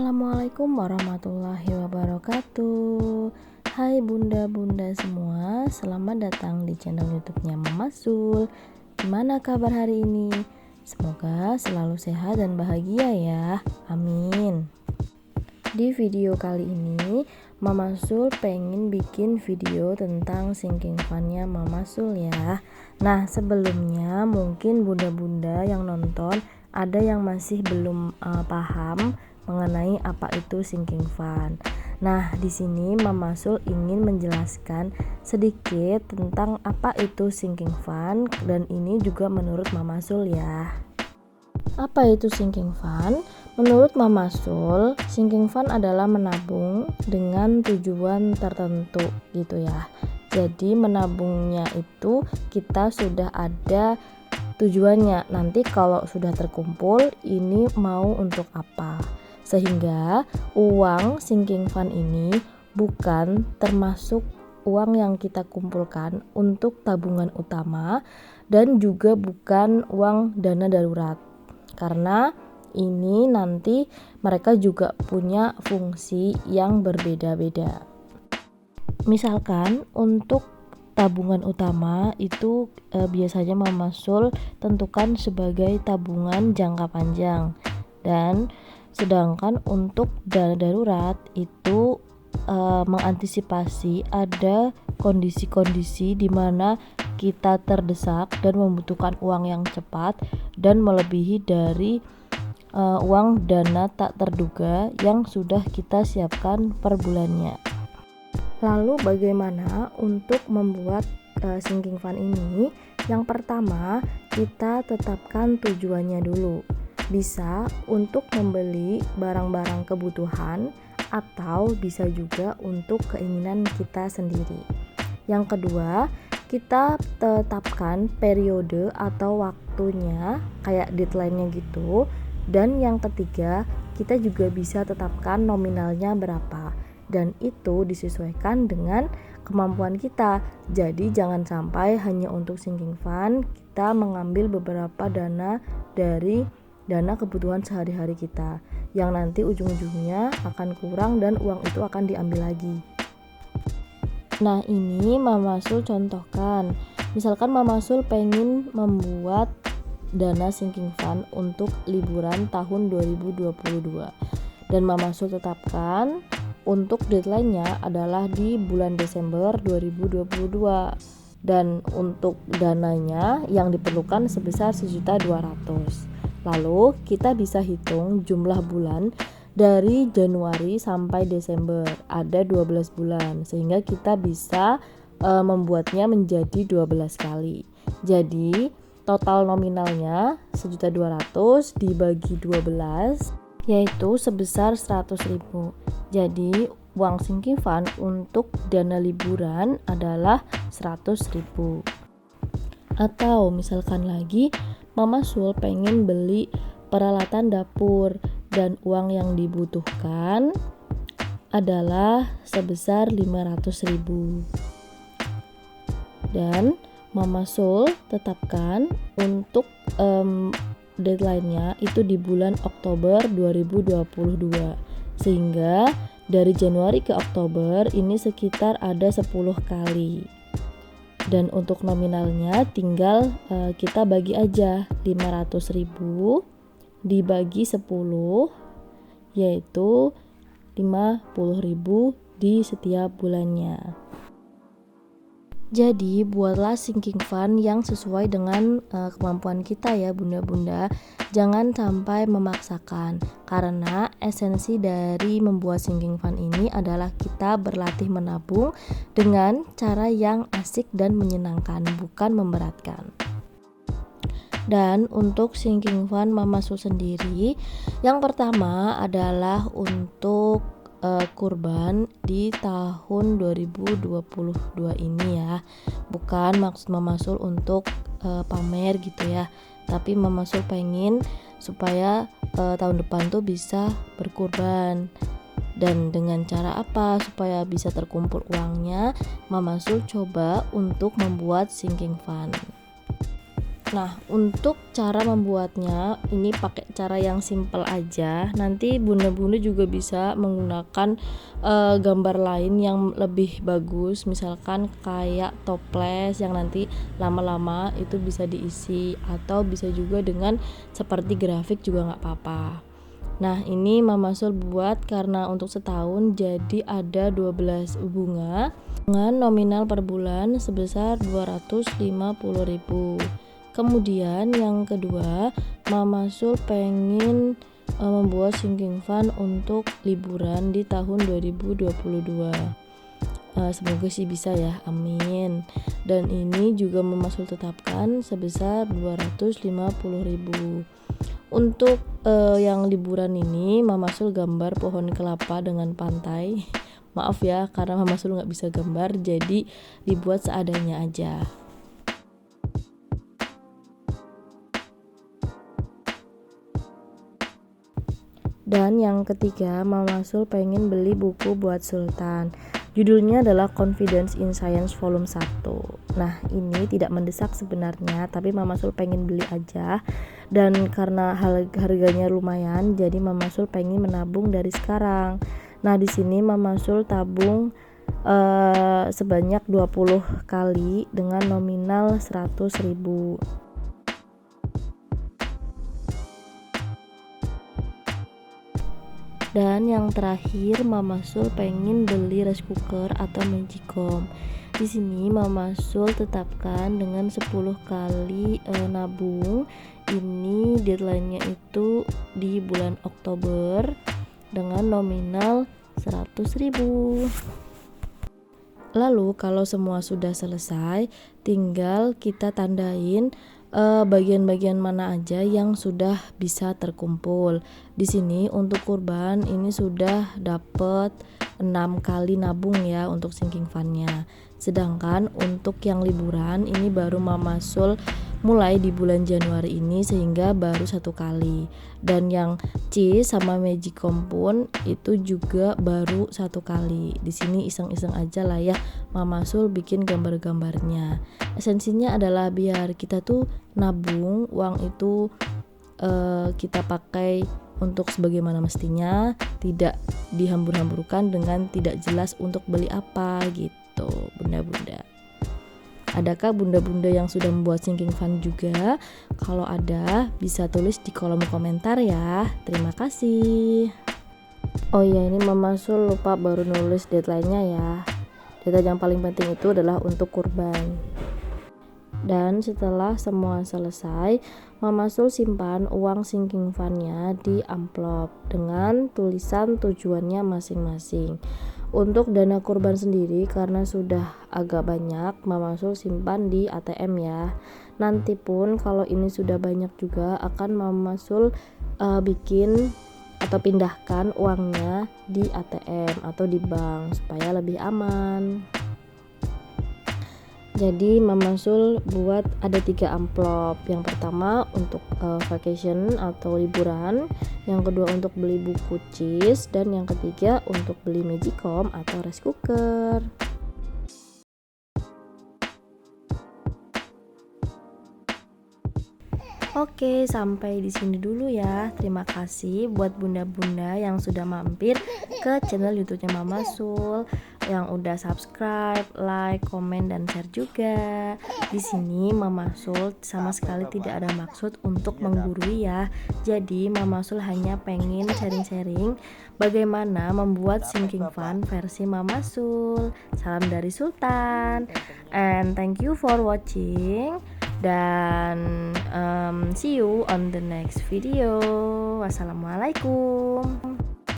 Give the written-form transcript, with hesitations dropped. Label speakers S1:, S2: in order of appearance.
S1: Assalamualaikum warahmatullahi wabarakatuh. Hai bunda-bunda semua, selamat datang di channel YouTube-nya Mama Sul. Gimana kabar hari ini? Semoga selalu sehat dan bahagia ya. Amin. Di video kali ini Mama Sul pengen bikin video tentang sinking fun-nya Mama Sul ya. Nah, sebelumnya mungkin bunda-bunda yang nonton ada yang masih belum paham mengenai apa itu sinking fun. Nah, di sini Mama Sul ingin menjelaskan sedikit tentang apa itu sinking fun, dan ini juga menurut Mama Sul ya. Apa itu sinking fun? Menurut Mama Sul, sinking fun adalah menabung dengan tujuan tertentu gitu ya. Jadi menabungnya itu kita sudah ada tujuannya. Nanti kalau sudah terkumpul ini mau untuk apa? Sehingga uang sinking fund ini bukan termasuk uang yang kita kumpulkan untuk tabungan utama dan juga bukan uang dana darurat. Karena ini nanti mereka juga punya fungsi yang berbeda-beda. Misalkan untuk tabungan utama itu biasanya Mama Sul tentukan sebagai tabungan jangka panjang, dan sedangkan untuk dana darurat itu mengantisipasi ada kondisi-kondisi di mana kita terdesak dan membutuhkan uang yang cepat dan melebihi dari uang dana tak terduga yang sudah kita siapkan per bulannya. Lalu bagaimana untuk membuat sinking fund ini? Yang pertama, kita tetapkan tujuannya dulu. Bisa untuk membeli barang-barang kebutuhan atau bisa juga untuk keinginan kita sendiri. Yang kedua, kita tetapkan periode atau waktunya kayak deadline-nya gitu. Dan yang ketiga, kita juga bisa tetapkan nominalnya berapa, dan itu disesuaikan dengan kemampuan kita. Jadi jangan sampai hanya untuk sinking fund kita mengambil beberapa dana dari dana kebutuhan sehari-hari kita, yang nanti ujung-ujungnya akan kurang dan uang itu akan diambil lagi. Nah, ini Mama Sul contohkan. Misalkan Mama Sul pengen membuat dana sinking fund untuk liburan tahun 2022, dan Mama Sul tetapkan untuk deadline-nya adalah di bulan Desember 2022, dan untuk dananya yang diperlukan sebesar 1.200.000. Lalu kita bisa hitung jumlah bulan dari Januari sampai Desember, ada 12 bulan, sehingga kita bisa membuatnya menjadi 12 kali. Jadi total nominalnya 1.200.000 dibagi 12 yaitu sebesar 100.000. Jadi uang sinking fund untuk dana liburan adalah 100.000. Atau misalkan lagi Mama Sul pengen beli peralatan dapur dan uang yang dibutuhkan adalah sebesar 500.000. Dan Mama Sul tetapkan untuk deadline-nya itu di bulan Oktober 2022, sehingga dari Januari ke Oktober ini sekitar ada 10 kali. Dan untuk nominalnya tinggal kita bagi aja 500.000 dibagi 10, yaitu 50.000 di setiap bulannya. Jadi buatlah sinking fund yang sesuai dengan kemampuan kita ya bunda-bunda. Jangan sampai memaksakan, karena esensi dari membuat sinking fund ini adalah kita berlatih menabung dengan cara yang asik dan menyenangkan, bukan memberatkan. Dan untuk sinking fund Mama Sul sendiri, yang pertama adalah untuk kurban di tahun 2022 ini ya. Bukan maksud Mama Sul untuk pamer gitu ya, tapi Mama Sul pengen supaya tahun depan tuh bisa berkurban. Dan dengan cara apa supaya bisa terkumpul uangnya? Mama Sul coba untuk membuat sinking fund. Nah, untuk cara membuatnya ini pakai cara yang simple aja. Nanti bunda-bunda juga bisa menggunakan gambar lain yang lebih bagus, misalkan kayak toples yang nanti lama-lama itu bisa diisi, atau bisa juga dengan seperti grafik juga nggak apa-apa. Nah, ini Mama Sul buat karena untuk setahun, jadi ada 12 bunga dengan nominal per bulan sebesar 250.000. Kemudian yang kedua, Mama Sul pengen membuat sinking fund untuk liburan di tahun 2022. Semoga sih bisa ya, amin. Dan ini juga Mama Sul tetapkan sebesar 250.000. Untuk yang liburan ini Mama Sul gambar pohon kelapa dengan pantai. Maaf ya, karena Mama Sul nggak bisa gambar, jadi dibuat seadanya aja. Dan yang ketiga, Mama Sul pengen beli buku buat Sultan. Judulnya adalah Confidence in Science Volume 1. Nah, ini tidak mendesak sebenarnya, tapi Mama Sul pengen beli aja. Dan karena harganya lumayan, jadi Mama Sul pengen menabung dari sekarang. Nah, di sini Mama Sul tabung sebanyak 20 kali dengan nominal 100.000. Dan yang terakhir, Mama Sul pengen beli rice cooker atau magicom. Di sini Mama Sul tetapkan dengan 10 kali nabung. Ini deadline-nya itu di bulan Oktober dengan nominal 100.000. Lalu kalau semua sudah selesai, tinggal kita tandain bagian-bagian mana aja yang sudah bisa terkumpul. Di sini untuk kurban ini sudah dapat 6 kali nabung ya untuk sinking fund-nya. Sedangkan untuk yang liburan ini baru Mama Sul mulai di bulan Januari ini, sehingga baru 1 kali. Dan yang C sama magicom pun itu juga baru 1 kali. Di sini iseng-iseng aja lah ya Mama Sul bikin gambar-gambarnya. Esensinya adalah biar kita tuh nabung uang itu kita pakai untuk sebagaimana mestinya, tidak dihambur-hamburkan dengan tidak jelas untuk beli apa gitu, bunda-bunda. Adakah bunda-bunda yang sudah membuat sinking fund juga? Kalau ada, bisa tulis di kolom komentar ya. Terima kasih. Oh iya, ini Mama Sul lupa baru nulis deadline-nya ya. Deadline yang paling penting itu adalah untuk kurban. Dan setelah semua selesai, Mama Sul simpan uang sinking fund-nya di amplop dengan tulisan tujuannya masing-masing. Untuk dana kurban sendiri, karena sudah agak banyak, Mama Sul simpan di ATM ya. Nanti pun kalau ini sudah banyak juga, akan Mama Sul bikin atau pindahkan uangnya di ATM atau di bank supaya lebih aman. Jadi Mama Sul buat ada 3 amplop. Yang pertama untuk vacation atau liburan, yang kedua untuk beli buku cheese, dan yang ketiga untuk beli magicom atau rice cooker. Oke, sampai di sini dulu ya. Terima kasih buat bunda-bunda yang sudah mampir ke channel YouTube-nya Mama Sul, yang udah subscribe, like, komen, dan share juga. Di sini Mama Sul sama sekali tidak ada maksud untuk menggurui ya. Jadi Mama Sul hanya pengen sharing-sharing bagaimana membuat sinking fund versi Mama Sul. Salam dari Sultan, and thank you for watching. Dan see you on the next video. Wassalamualaikum.